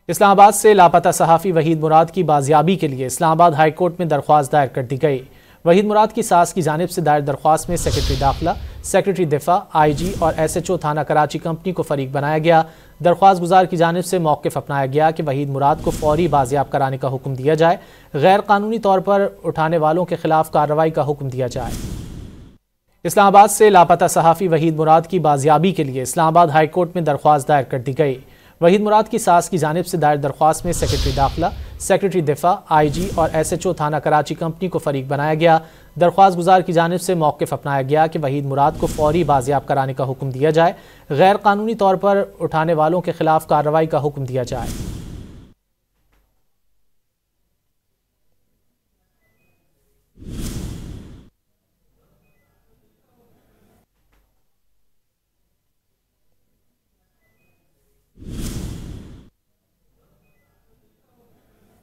इस्लामाबाद से लापता सहाफ़ी वहीद मुराद की बाजियाबी के लिए इस्लामाबाद हाई कोर्ट में दरख्वास्त दायर कर दी गई। वहीद मुराद की सास की जानिब से दायर दरख्वास्त में सेक्रेटरी दाखिला, सेक्रेटरी दिफा, IG और SHO थाना कराची कंपनी को फरीक बनाया गया। दरख्वास्त गुजार की जानिब से मौक़िफ़ अपनाया गया कि वहीद मुराद को फौरी बाजियाब कराने का हुक्म दिया जाए, गैर कानूनी तौर पर उठाने वालों के खिलाफ कार्रवाई का हुक्म दिया जाए। इस्लामाबाद से लापता सहाफ़ी वहीद मुराद की बाजियाबी के लिए इस्लामाबाद हाई कोर्ट में दरख्वास्त दायर कर दी गई। वहीद मुराद की सास की जानिब से दायर दरख्वास्त में सेक्रेटरी दाखिला, सेक्रेटरी दिफा, IG और SHO थाना कराची कंपनी को फरीक बनाया गया। दरख्वास्त गुजार की जानिब से मौक़िफ़ अपनाया गया कि वहीद मुराद को फौरी बाजियाब कराने का हुक्म दिया जाए, गैर कानूनी तौर पर उठाने वालों के खिलाफ कार्रवाई का हुक्म दिया जाए।